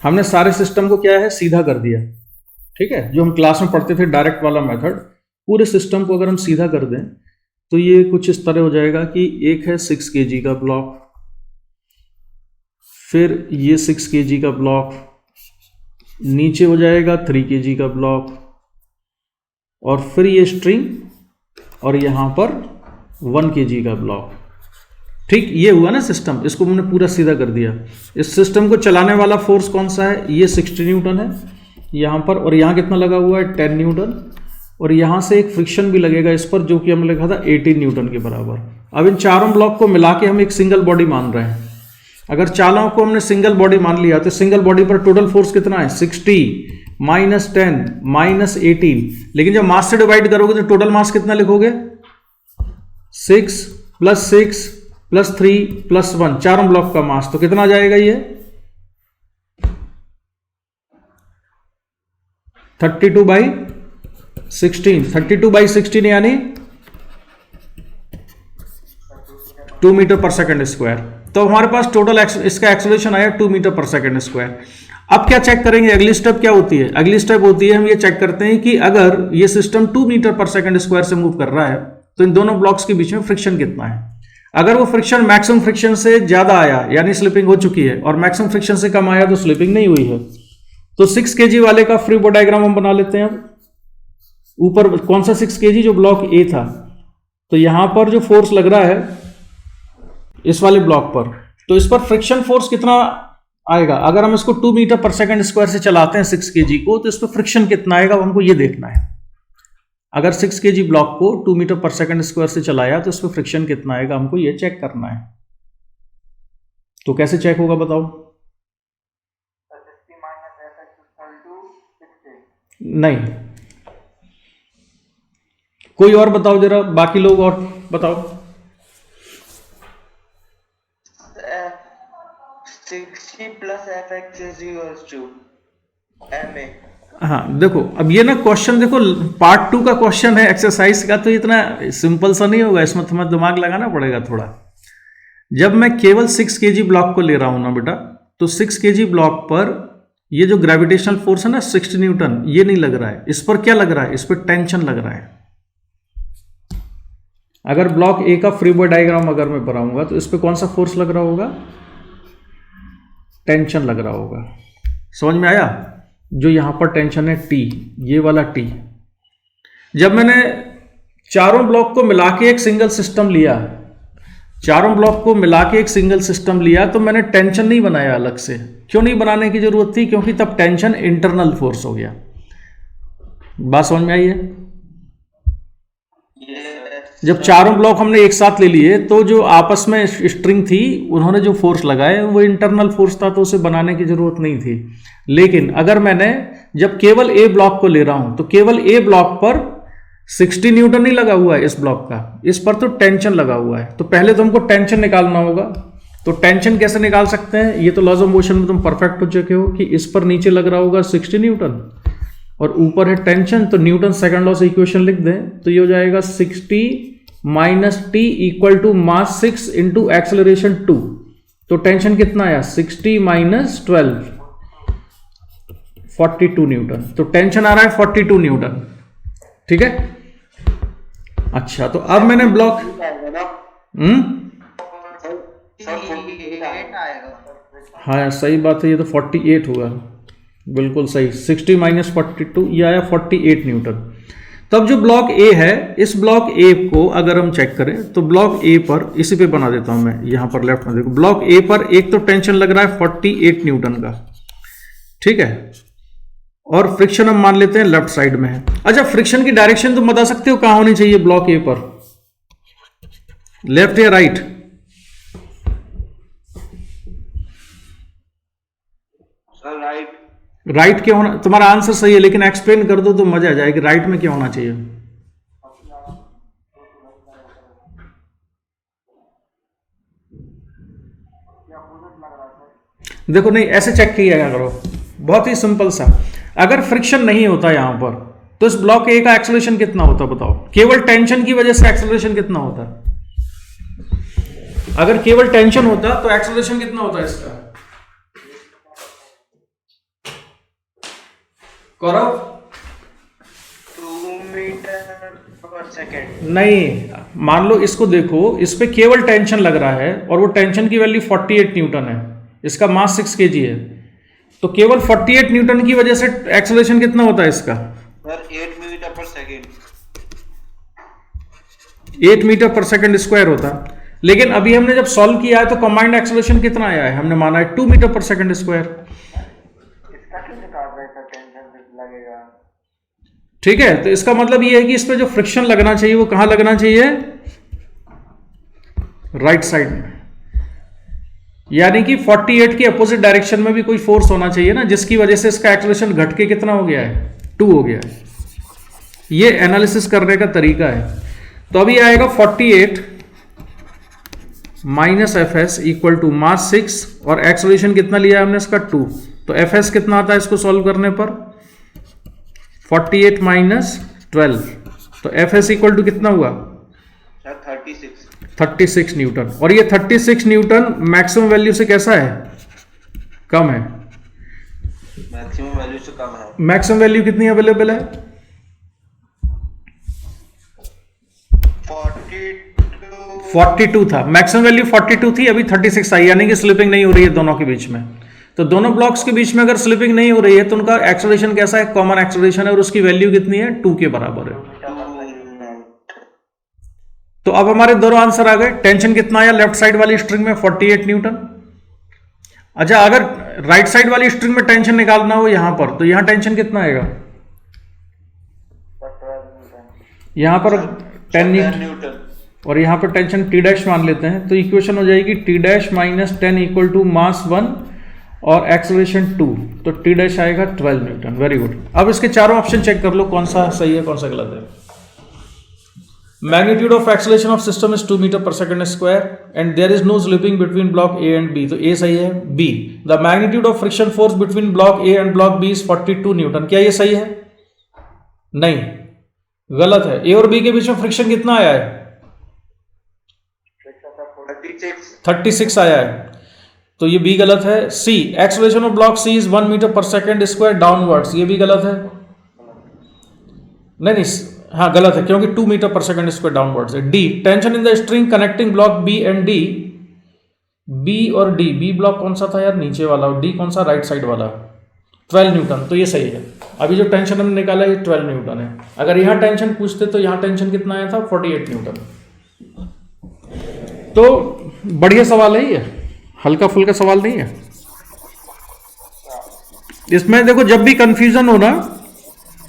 हमने सारे सिस्टम को क्या है सीधा कर दिया, ठीक है। जो हम क्लास में पढ़ते थे डायरेक्ट वाला मेथड, पूरे सिस्टम को अगर हम सीधा कर दें तो ये कुछ इस तरह हो जाएगा कि एक है 6 kg का ब्लॉक, फिर ये 6 kg का ब्लॉक, नीचे हो जाएगा 3 kg का ब्लॉक, और फिर ये स्ट्रिंग, और यहाँ पर 1 kg का ब्लॉक। ठीक, ये हुआ ना सिस्टम, इसको हमने पूरा सीधा कर दिया। इस सिस्टम को चलाने वाला फोर्स कौन सा है, ये 60 न्यूटन है यहाँ पर, और यहाँ कितना लगा हुआ है 10 न्यूटन, और यहाँ से एक फ्रिक्शन भी लगेगा इस पर जो कि हमने लिखा था 18 न्यूटन के बराबर। अब इन चारों ब्लॉक को मिला के हम एक सिंगल बॉडी मान रहे हैं। अगर चारों को हमने सिंगल बॉडी मान लिया तो सिंगल बॉडी पर टोटल फोर्स कितना है 60 माइनस 10 माइनस 18, लेकिन जब मास से डिवाइड करोगे तो टोटल मास कितना लिखोगे 6 प्लस 6 प्लस 3 प्लस 1, चारों ब्लॉक का मास, तो कितना आ जाएगा ये 32/16, 32/16 यानी 2 मीटर पर सेकंड स्क्वायर। तो हमारे पास टोटल इसका एक्सेलरेशन आया 2 मीटर पर सेकंड स्क्वायर। अब क्या चेक करेंगे, अगली स्टेप क्या होती है, अगली स्टेप होती है हम ये चेक करते हैं कि अगर ये सिस्टम 2 मीटर पर सेकंड स्क्वायर से मूव कर रहा है तो इन दोनों ब्लॉक्स के बीच में फ्रिक्शन कितना है। अगर वो फ्रिक्शन मैक्सिमम फ्रिक्शन से ज्यादा आया यानी स्लिपिंग हो चुकी है, और मैक्सिमम फ्रिक्शन से कम आया तो स्लिपिंग नहीं हुई है, तो 6 kg वाले का फ्री बॉडी डायग्राम हम बना लेते हैं। ऊपर कौन सा 6 kg, जो ब्लॉक ए था, तो यहां पर जो फोर्स लग रहा है इस वाले ब्लॉक पर, तो इस पर फ्रिक्शन फोर्स कितना आएगा। अगर हम इसको 2 मीटर पर सेकंड स्क्वायर से चलाते हैं 6 kg को, तो इस पर फ्रिक्शन कितना आएगा हमको ये देखना है। अगर 6 kg ब्लॉक को 2 मीटर पर सेकंड स्क्वायर से चलाया तो इस पर फ्रिक्शन कितना आएगा हमको ये चेक करना है। तो कैसे चेक होगा बताओ। नहीं, कोई और बताओ जरा, बाकी लोग और बताओ। 60 plus fx is equals to ma। हाँ देखो, अब ये ना क्वेश्चन देखो पार्ट 2 का क्वेश्चन है एक्सरसाइज का, तो इतना सिंपल सा नहीं होगा, इसमें तुम्हें दिमाग लगाना पड़ेगा थोड़ा। जब मैं केवल 6 kg ब्लॉक को ले रहा हूं ना बेटा, तो 6 kg ब्लॉक पर ये जो ग्रेविटेशनल फोर्स है ना 60 न्यूटन, ये नहीं लग रहा है। इस पर क्या लग रहा है, इस पर टेंशन लग रहा है। अगर ब्लॉक ए का फ्री बॉडी डायग्राम अगर मैं बनाऊंगा तो इस पर कौन सा फोर्स लग रहा होगा, टेंशन लग रहा होगा। समझ में आया, जो यहां पर टेंशन है टी, ये वाला टी। जब मैंने चारों ब्लॉक को मिला के एक सिंगल सिस्टम लिया, चारों ब्लॉक को मिला के एक सिंगल सिस्टम लिया, तो मैंने टेंशन नहीं बनाया अलग से। क्यों नहीं बनाने की जरूरत थी, क्योंकि तब टेंशन इंटरनल फोर्स हो गया। बात समझ में आई है। जब चारों ब्लॉक हमने एक साथ ले लिए तो जो आपस में स्ट्रिंग थी उन्होंने जो फोर्स लगाए वो इंटरनल फोर्स था, तो उसे बनाने की जरूरत नहीं थी। लेकिन अगर मैंने जब केवल ए ब्लॉक को ले रहा हूं तो केवल ए ब्लॉक पर 60 न्यूटन नहीं लगा हुआ है इस ब्लॉक का, इस पर तो टेंशन लगा हुआ है। तो पहले तो हमको टेंशन निकालना होगा। तो टेंशन कैसे निकाल सकते हैं, ये तो लॉज ऑफ मोशन में तुम परफेक्ट हो चुके हो कि इस पर नीचे लग रहा होगा 60 न्यूटन और ऊपर है टेंशन, तो न्यूटन सेकंड लॉ से इक्वेशन लिख दें तो ये हो जाएगा 60 minus t equal to mass 6 into acceleration 2। तो टेंशन कितना आया 60 माइनस 12 42 न्यूटन। तो टेंशन आ रहा है 42 न्यूटन, ठीक है। अच्छा, तो अब मैंने ब्लॉक हाँ सही बात है, ये तो 48 हुआ, बिल्कुल सही। 60 माइनस 42 ये आया 48 न्यूटन। तब जो ब्लॉक ए है, इस ब्लॉक ए को अगर हम चेक करें तो ब्लॉक ए पर, इसी पे बना देता हूं मैं यहां पर लेफ्ट में, देखो ब्लॉक ए पर एक तो टेंशन लग रहा है 48 न्यूटन का, ठीक है। और फ्रिक्शन हम मान लेते हैं लेफ्ट साइड में है। अच्छा, फ्रिक्शन की डायरेक्शन तुम बता सकते हो कहां होनी चाहिए ब्लॉक ए पर, लेफ्ट या राइट? राइट क्यों होना, तुम्हारा आंसर सही है लेकिन एक्सप्लेन कर दो तो मजा आ जाएगी। राइट में क्या होना चाहिए? देखो नहीं, ऐसे चेक किया करो, बहुत ही सिंपल सा। अगर फ्रिक्शन नहीं होता यहां पर तो इस ब्लॉक ए का एक्सेलरेशन कितना होता बताओ? केवल टेंशन की वजह से एक्सेलरेशन कितना होता? अगर केवल टेंशन होता तो एक्सेलरेशन कितना होता इसका? गौरव 2 मीटर पर सेकेंड। नहीं, मान लो इसको देखो, इस पे केवल टेंशन लग रहा है और वो टेंशन की वैल्यू 48 न्यूटन है, इसका मास 6 kg है, तो केवल 48 न्यूटन की वजह से एक्सेलरेशन कितना होता है इसका? सर 8 मीटर पर सेकेंड। 8 मीटर पर सेकंड स्क्वायर होता। लेकिन अभी हमने जब सॉल्व किया है तो कंबाइंड एक्सेलरेशन कितना आया है? हमने माना है 2 मीटर पर सेकंड स्क्वायर। इसका क्यों निकाल रहे हैं? टेंशन लगेगा। ठीक है, तो इसका मतलब ये है कि इस पे जो फ्रिक्शन लगना चाहिए वो कहां लगना चाहिए? राइट साइड में। यानी कि 48 के अपोजिट डायरेक्शन में भी कोई फोर्स होना चाहिए ना, जिसकी वजह से इसका एक्सेलरेशन घट के कितना हो गया है? 2 हो गया है। ये एनालिसिस करने का तरीका है। तो अभी आएगा 48 minus f s equal to mass 6 और एक्सेलरेशन कितना लिया है हमने इसका? 2। तो एफ एस कितना आता है इसको सॉल्व करने पर? 48 माइनस 12, तो एफ एस इक्वल टू कितना हुआ? 36 न्यूटन। और ये 36 न्यूटन मैक्सिमम वैल्यू से कैसा है? कम है। मैक्सिमम वैल्यू से कम है। मैक्सिमम वैल्यू कितनी अवेलेबल है? 42 था। मैक्सिमम वैल्यू 42 थी, अभी 36 आई, यानी कि स्लिपिंग नहीं हो रही है दोनों के बीच में। तो दोनों ब्लॉक्स के बीच में अगर स्लिपिंग नहीं हो रही है तो उनका एक्सेलरेशन कैसा है? कॉमन एक्सेलरेशन है, और उसकी वैल्यू कितनी है? 2 के बराबर है। तो अब हमारे दोनों आंसर आ गए। टेंशन कितना आया लेफ्ट साइड वाली स्ट्रिंग में? 48 न्यूटन। अच्छा, अगर राइट साइड वाली स्ट्रिंग में टेंशन निकालना हो यहां पर, तो यहां टेंशन कितना आएगा? यहां पर 10 न्यूटन और यहां पर टेंशन टी डैश मान लेते हैं, तो इक्वेशन हो जाएगी t dash minus 10 equal to mass 1 और एक्सेलरेशन 2, तो टी डैश आएगा 12 न्यूटन। Very good. अब इसके चारों ऑप्शन चेक कर लो, कौन सा सही है कौन सा गलत है। Magnitude of acceleration of system is 2 metre पर second square and there is no slipping between block A and B, तो ए सही है। B, the magnitude of friction force between block A and block B is 42 newton, क्या ये सही है? नहीं, गलत है। ए और बी के बीच में फ्रिक्शन कितना आया है? 36 आया है, तो ये बी गलत है। C, acceleration of block C is 1 metre पर सेकंड स्क्वायर डाउनवर्ड्स, ये भी गलत है। नहीं, हाँ गलत है, क्योंकि 2 मीटर पर सेकंड स्क्वायर डाउनवर्ड्स है। D, tension in the string connecting block b and d, b और डी, बी ब्लॉक कौन सा था यार? नीचे वाला, और डी कौन सा? राइट साइड वाला, 12 न्यूटन, तो ये सही है। अभी जो टेंशन हमने निकाला ये 12 न्यूटन है। अगर यहाँ टेंशन पूछते तो यहाँ टेंशन कितना आया था? 48 न्यूटन। तो बढ़िया सवाल है ये, हल्का फुल्का सवाल नहीं है। इसमें देखो, जब भी कंफ्यूजन हो ना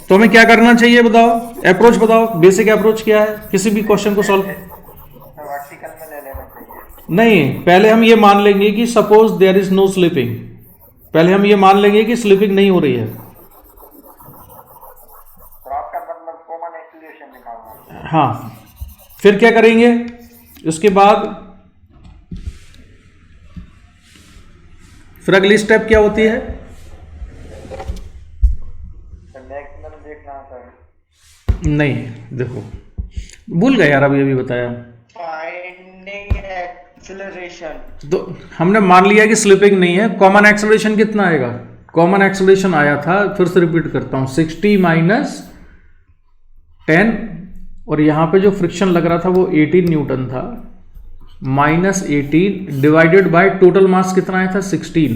तो हमें क्या करना चाहिए बताओ? अप्रोच बताओ, बेसिक अप्रोच क्या है किसी भी क्वेश्चन को सॉल्व? वर्टिकल में ले लेना चाहिए। नहीं, पहले हम ये मान लेंगे कि suppose there is no slipping, पहले हम ये मान लेंगे कि स्लिपिंग नहीं हो रही है। कॉमन एक्सेलरेशन निकालना है। हाँ, फिर क्या करेंगे? उसके बाद फिर अगली स्टेप क्या होती है? मैक्सिमम देखना होता है। नहीं, देखो भूल गए यार, अभी बताया। फाइंडिंग एक्सेलरेशन, तो हमने मान लिया कि स्लिपिंग नहीं है। कॉमन एक्सेलरेशन कितना आएगा? कॉमन एक्सेलरेशन आया था, फिर से रिपीट करता हूं, 60 माइनस 10, और यहां पे जो फ्रिक्शन लग रहा था वो 18 न्यूटन था, minus 18 divided by total mass कितना आया था? 16,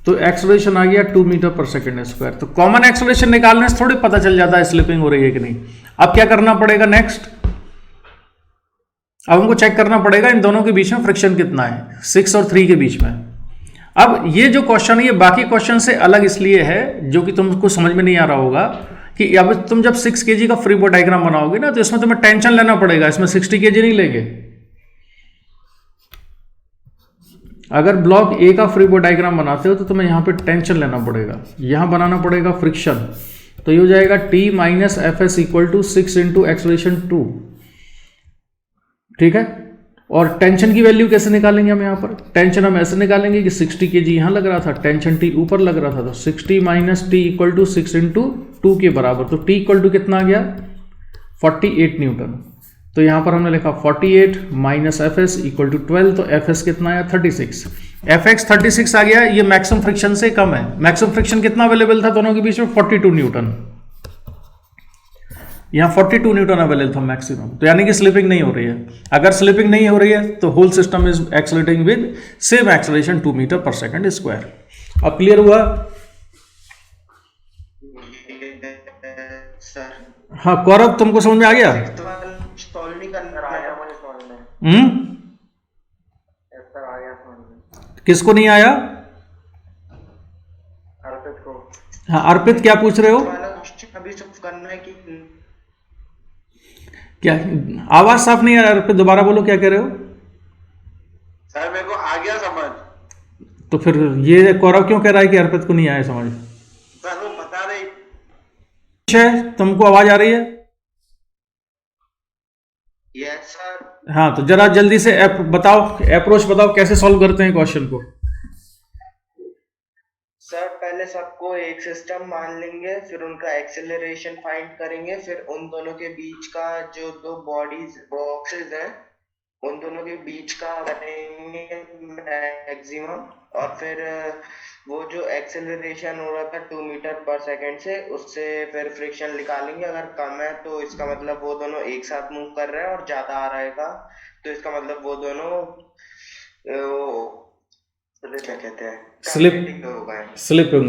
तो एक्सेलरेशन आ गया 2 मीटर पर सेकंड स्क्वायर। तो कॉमन एक्सेलरेशन निकालने से थोड़ी पता चल जाता है स्लिपिंग हो रही है कि नहीं। अब क्या करना पड़ेगा नेक्स्ट? अब हमको चेक करना पड़ेगा इन दोनों के बीच में फ्रिक्शन कितना है, 6 और 3 के बीच में। अब ये जो क्वेश्चन है ये बाकी क्वेश्चन से अलग इसलिए है, जो कि तुमको समझ में नहीं आ रहा होगा, कि अब तुम जब 6 kg का फ्री बॉडी डायग्राम बनाओगे ना, तो इसमें तुम्हें टेंशन लेना पड़ेगा, इसमें 60 kg नहीं लेंगे। अगर ब्लॉक ए का फ्री बॉडी डायग्राम बनाते हो तो तुम्हें यहां पे टेंशन लेना पड़ेगा, यहां बनाना पड़ेगा फ्रिक्शन, तो ये हो जाएगा t minus f s equal to 6 into acceleration 2, ठीक है। और टेंशन की वैल्यू कैसे निकालेंगे हम? यहाँ पर टेंशन हम ऐसे निकालेंगे कि 60 kg यहाँ लग रहा था, टेंशन टी ऊपर लग रहा था, तो 60 minus t equal to 6 into 2 के बराबर, तो टी इक्वल टू कितना आ गया? 48 न्यूटन। तो यहाँ पर हमने लिखा 48 minus f s equal to 12, तो एफ एस कितना आया? 36। Fx 36 आ गया, ये मैक्सिमम फ्रिक्शन से कम है। मैक्सिमम फ्रिक्शन कितना अवेलेबल था दोनों के बीच में? 42 न्यूटन। यहाँ 42 न्यूटन अवेलेबल था मैक्सिमम, तो यानी कि स्लिपिंग नहीं हो रही है। अगर स्लिपिंग नहीं हो रही है तो whole system is accelerating with same acceleration 2 metre पर सेकंड स्क्वायर। अब क्लियर हुआ? सर हाँ गौरव, तुमको समझ में आ गया? सॉल्व नहीं करना आया मुझे समझ में। सर आ गया समझ में। किसको नहीं आया? अर्पित को। हाँ अर्पित, क्या पूछ रहे हो? वाला क्वेश्चन अभी सब करना है कि क्या आवाज साफ नहीं आ रहा अर्पित, दोबारा बोलो, क्या कह रहे हो? सर मेरे को आ गया समझ। तो फिर ये गौरव क्यों कह रहा है कि अर्पित को नहीं आया समझ? सर वो बता रहे। तुमको आवाज आ रही है? Yes sir. हाँ तो जरा जल्दी से बताओ, अप्रोच बताओ कैसे सॉल्व करते हैं क्वेश्चन को। सर पहले सबको एक सिस्टम मान लेंगे, फिर उनका एक्सेलरेशन फाइंड करेंगे, फिर उन दोनों के बीच का जो दो बॉडीज बॉक्सेस हैं उन दोनों के बीच का करेंगे मैक्सिमम, और फिर वो जो एक्सेलरेशन हो रहा था 2 मीटर पर सेकंड से, उससे फिर फ्रिक्शन निकालेंगे। अगर कम है तो इसका मतलब वो दोनों एक साथ मूव कर रहे हैं, और ज्यादा आ रहेगा तो इसका मतलब वो दोनों क्या कहते हैं, स्लिपिंग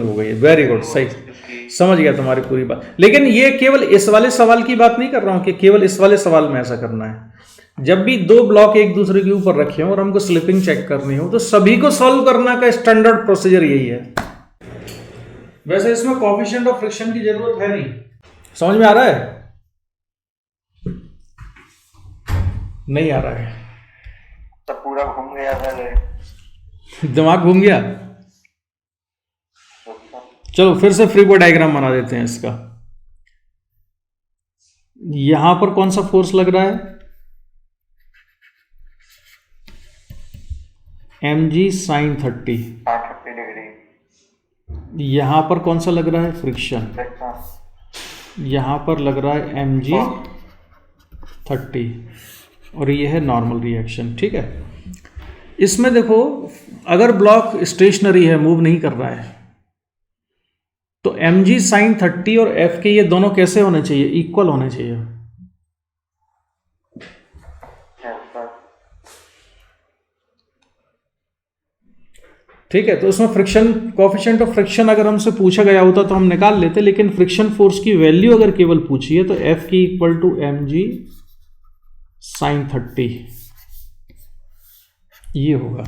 हो गई। वेरी गुड, सही समझ गया तुम्हारी पूरी बात। लेकिन ये केवल इस वाले सवाल की बात नहीं कर रहा हूं कि केवल इस वाले सवाल में ऐसा करना है। जब भी दो ब्लॉक एक दूसरे के ऊपर रखे हो और हमको स्लिपिंग चेक करनी हो तो सभी को सॉल्व करना का स्टैंडर्ड प्रोसीजर यही है। वैसे इसमें कोएफिशिएंट ऑफ फ्रिक्शन की जरूरत है नहीं। समझ में आ रहा है? नहीं आ रहा है? तो पूरा घूम गया सर, दिमाग घूम गया। चलो फिर से फ्री बॉडी डायग्राम बना देते हैं इसका। यहां पर कौन सा फोर्स लग रहा है? mg sin 30 degree. यहां पर कौन सा लग रहा है? फ्रिक्शन। यहां पर लग रहा है mg 30 और ये है नॉर्मल रिएक्शन। ठीक है, इसमें देखो अगर ब्लॉक स्टेशनरी है, मूव नहीं कर रहा है, तो mg sin 30 और f के ये दोनों कैसे होने चाहिए? इक्वल होने चाहिए। ठीक है, तो उसमें फ्रिक्शन कोएफिशिएंट ऑफ फ्रिक्शन अगर हमसे पूछा गया होता तो हम निकाल लेते, लेकिन फ्रिक्शन फोर्स की वैल्यू अगर केवल पूछी है तो F की इक्वल टू mg sin 30 ये होगा।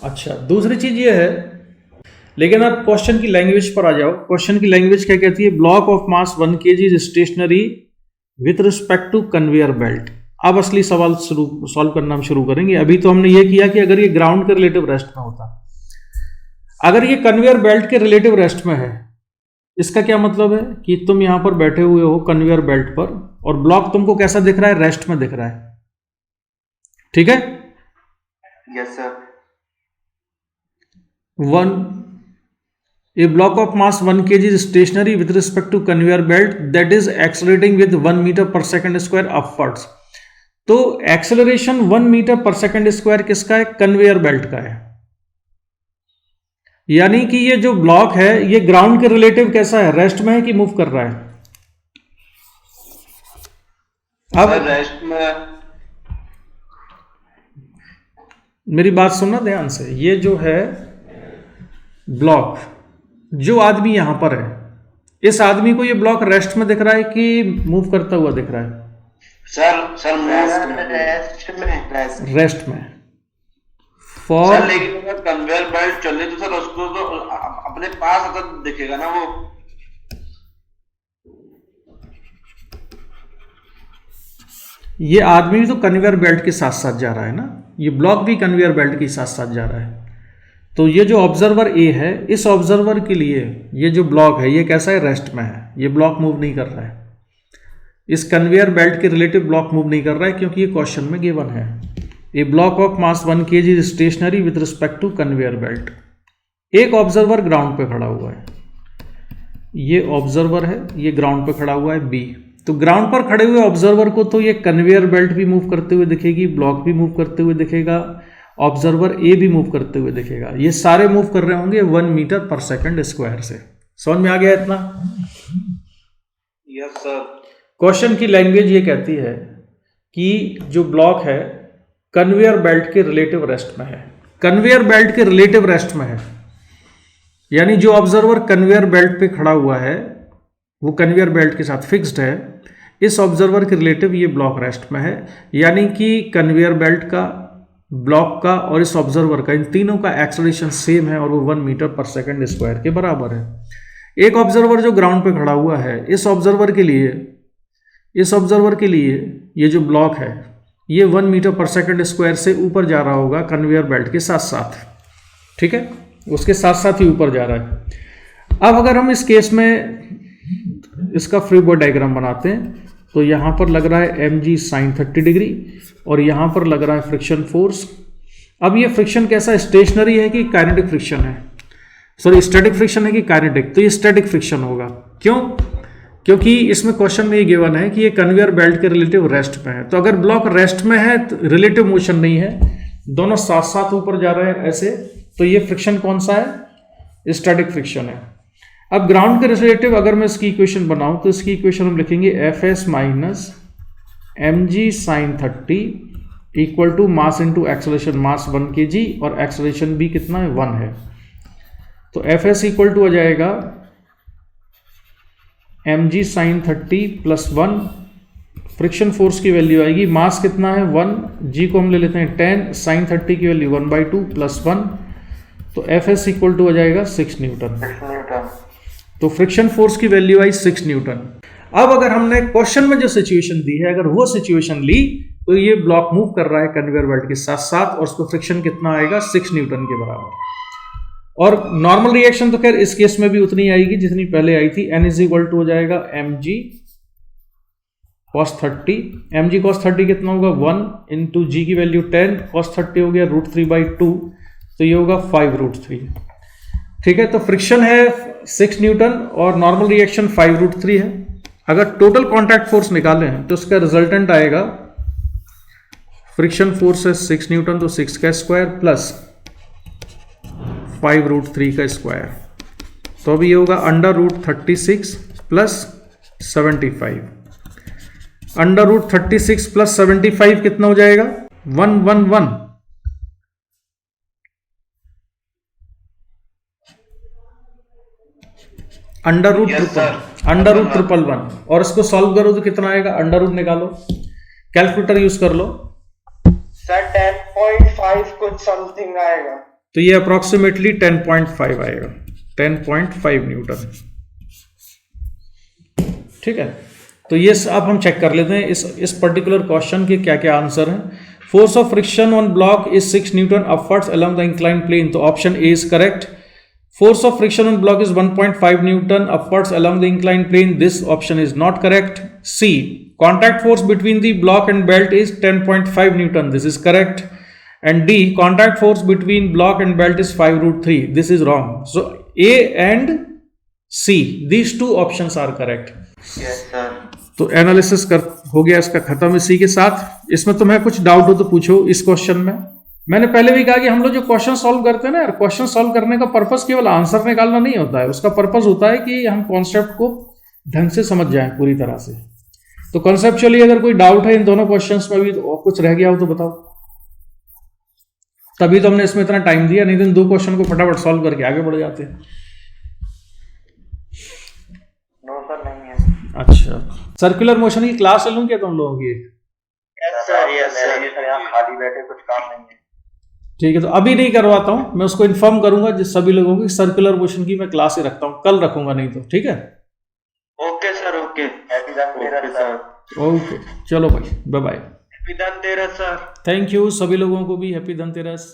अच्छा, दूसरी चीज ये है, लेकिन आप क्वेश्चन की लैंग्वेज पर आ जाओ। क्वेश्चन की लैंग्वेज क्या कहती है? Block of mass 1 kg is stationary with respect to conveyor belt. अब असली सवाल सॉल्व करना हम शुरू करेंगे। अभी तो हमने ये किया कि अगर ये ग्राउंड के रिलेटिव रेस्ट में होता, अगर ये कन्वेयर बेल्ट के रिलेटिव रेस्ट में है, इसका क्या मतलब है कि तुम यहां पर बैठे हुए हो कन्वेयर बेल्ट पर और ब्लॉक तुमको कैसा दिख रहा है? रेस्ट में दिख रहा है। ठीक है, yes sir. A block of mass 1 kg is stationary with respect to conveyor belt that is accelerating with 1 meter per second square upwards। तो एक्सेलरेशन 1 मीटर पर सेकंड स्क्वायर किसका है? कन्वेयर बेल्ट का है। यानी कि ये जो ब्लॉक है ये ग्राउंड के रिलेटिव कैसा है? रेस्ट में है कि मूव कर रहा है? अब रेस्ट में। मेरी बात सुनना ध्यान से। ये जो है ब्लॉक, जो आदमी यहां पर है, इस आदमी को ये ब्लॉक रेस्ट में दिख रहा है कि मूव करता हुआ दिख रहा है? सर रेस्ट में। सर लेकिन अगर कन्वेयर बेल्ट चले तो सर उसको तो अपने पास अगर दिखेगा ना वो। ये आदमी भी तो कन्वेयर बेल्ट के साथ साथ जा रहा है ना, ये ब्लॉक भी कन्वेयर बेल्ट के साथ साथ जा रहा है। तो ये जो ऑब्जर्वर ए है, इस ऑब्जर्वर के लिए ये जो ब्लॉक है ये कैसा है? रेस्ट में है। ये ब्लॉक मूव नहीं कर रहा है, इस कन्वेयर बेल्ट के रिलेटिव ब्लॉक मूव नहीं कर रहा है, क्योंकि ये क्वेश्चन में गिवन है। A block of mass 1 kg is stationary with respect to conveyor belt. एक ऑब्जर्वर ग्राउंड पे खड़ा हुआ है, ये ऑब्जर्वर है, ये ग्राउंड पे खड़ा हुआ है बी। तो ग्राउंड पर खड़े हुए ऑब्जर्वर को तो ये कन्वेयर बेल्ट भी मूव करते हुए दिखेगी, ब्लॉक भी मूव करते हुए दिखेगा, ऑब्जर्वर ए भी मूव करते हुए दिखेगा। ये सारे मूव कर रहे होंगे 1 मीटर पर सेकंड स्क्वायर से। समझ में आ गया इतना? Yes sir. क्वेश्चन की लैंग्वेज ये कहती है कि जो ब्लॉक है कन्वेयर बेल्ट के रिलेटिव रेस्ट में है, कन्वेयर बेल्ट के रिलेटिव रेस्ट में है, यानी जो ऑब्जर्वर कन्वेयर बेल्ट पे खड़ा हुआ है वो कन्वेयर बेल्ट के साथ फिक्स्ड है, इस ऑब्जर्वर के रिलेटिव ये ब्लॉक रेस्ट में है, यानी कि कन्वेयर बेल्ट का, ब्लॉक का और इस ऑब्जर्वर का, इन तीनों का एक्सेलरेशन सेम है और वो 1 मीटर पर सेकंड स्क्वायर के बराबर है। एक ऑब्जर्वर जो ग्राउंड पे खड़ा हुआ है, इस ऑब्जर्वर के लिए ये जो ब्लॉक है ये 1 मीटर पर सेकंड स्क्वायर से ऊपर जा रहा होगा कन्वेयर बेल्ट के साथ साथ, ठीक है, उसके साथ साथ ही ऊपर जा रहा है। अब अगर हम इस केस में इसका फ्री बॉडी डायग्राम बनाते हैं तो यहाँ पर लग रहा है mg sin 30 डिग्री और यहाँ पर लग रहा है फ्रिक्शन फोर्स। अब ये फ्रिक्शन कैसा, स्टेशनरी है कि काइनेटिक फ्रिक्शन है, सॉरी स्टैटिक फ्रिक्शन है कि काइनेटिक? तो ये स्टैटिक फ्रिक्शन होगा। क्यों? क्योंकि इसमें क्वेश्चन में ये गिवन है कि ये कन्वेयर बेल्ट के रिलेटिव रेस्ट में है, तो अगर ब्लॉक रेस्ट में है तो रिलेटिव मोशन नहीं है, दोनों साथ साथ ऊपर जा रहे हैं ऐसे, तो ये फ्रिक्शन कौन सा है? स्टैटिक फ्रिक्शन है। अब ग्राउंड के रिलेटिव अगर मैं इसकी इक्वेशन बनाऊं तो इसकी इक्वेशन हम लिखेंगे Fs minus mg sin 30 equal to mass into acceleration, mass 1 kg और एक्सेलरेशन भी कितना है? 1 है। तो Fs इक्वल टू आ जाएगा mg sin 30 plus 1, friction force की वैल्यू आएगी, मास कितना है? 1, g को हम ले लेते हैं 10, sin 30 की वैल्यू 1/2 प्लस 1, तो Fs इक्वल टू आ जाएगा 6 न्यूटन। तो फ्रिक्शन फोर्स की वैल्यू आई 6 न्यूटन। अब अगर हमने क्वेश्चन में जो सिचुएशन दी है, अगर वो सिचुएशन ली तो ये ब्लॉक मूव कर रहा है कन्वेयर बेल्ट के साथ साथ और उसको फ्रिक्शन कितना आएगा? 6 न्यूटन के बराबर। और नॉर्मल रिएक्शन तो खैर इस केस में भी उतनी आएगी जितनी पहले आई थी। n इज इक्वल टू हो जाएगा mg cos 30, mg cos 30 कितना होगा? 1 इंटू जी की वैल्यू 10, cos 30 हो गया √3/2, तो ये होगा 5√3। ठीक है, तो फ्रिक्शन है 6 न्यूटन और नॉर्मल रिएक्शन 5√3 है। अगर टोटल कॉन्टैक्ट फोर्स निकालें तो उसका रिजल्टेंट आएगा, फ्रिक्शन फोर्स है 6 न्यूटन तो 6 का स्क्वायर प्लस 5√3 का स्क्वायर, तो अभी ये होगा √36 प्लस 75। √36 प्लस 75 कितना हो जाएगा? 111। √111 और इसको सॉल्व करो तो कितना आएगा? √ निकालो, कैलकुलेटर यूज कर लो सर। 10.5 कुछ समथिंग आएगा, तो ये अप्रोक्सीमेटली 10.5 आएगा, 10.5 न्यूटन। ठीक है, तो ये अब हम चेक कर लेते हैं इस पर्टिकुलर क्वेश्चन के क्या क्या आंसर हैं। Force of friction on block is 6 newton upwards along the inclined plane, तो option A is correct. Force of friction on block is 1.5 Newton upwards along the inclined plane. This option is not correct. C. Contact force between the block and belt is 10.5 Newton. This is correct. And D. Contact force between block and belt is 5√3. This is wrong. So A and C. These two options are correct. Yes, sir. तो analysis हो गया इसका खत्म इसी के साथ। इसमें तुम्हें कुछ डाउट हो तो पूछो इस क्वेश्चन में। मैंने पहले भी कहा कि हम लोग जो क्वेश्चन सॉल्व करते हैं ना यार, क्वेश्चन सॉल्व करने का पर्पस केवल आंसर निकालना नहीं होता है, उसका पर्पस होता है कि हम कॉन्सेप्ट को ढंग से समझ जाएं पूरी तरह से। तो कॉन्सेप्चुअली अगर कोई डाउट है इन दोनों क्वेश्चंस में भी तो कुछ रह गया हो तो बताओ, तभी तो हमने इसमें इतना टाइम दिया, नहीं तो इन 2 क्वेश्चन को फटाफट सॉल्व करके आगे बढ़ जाते हैं। नो सर, नहीं है। अच्छा, सर्कुलर मोशन की क्लास ले लूं क्या तुम लोगों की? Yes sir, yes sir. यहाँ खाली बैठे कुछ काम नहीं है। ठीक है, तो अभी नहीं करवाता हूं, मैं उसको इन्फॉर्म करूंगा जिस सभी लोगों को सर्कुलर मोशन की मैं क्लास ही रखता हूं, कल रखूंगा नहीं तो। ठीक है, okay sir, okay. Happy Dhanteras sir. Okay, चलो भाई, bye bye. Happy Dhanteras sir. Thank you, सभी लोगों को भी हैप्पी धनतेरस।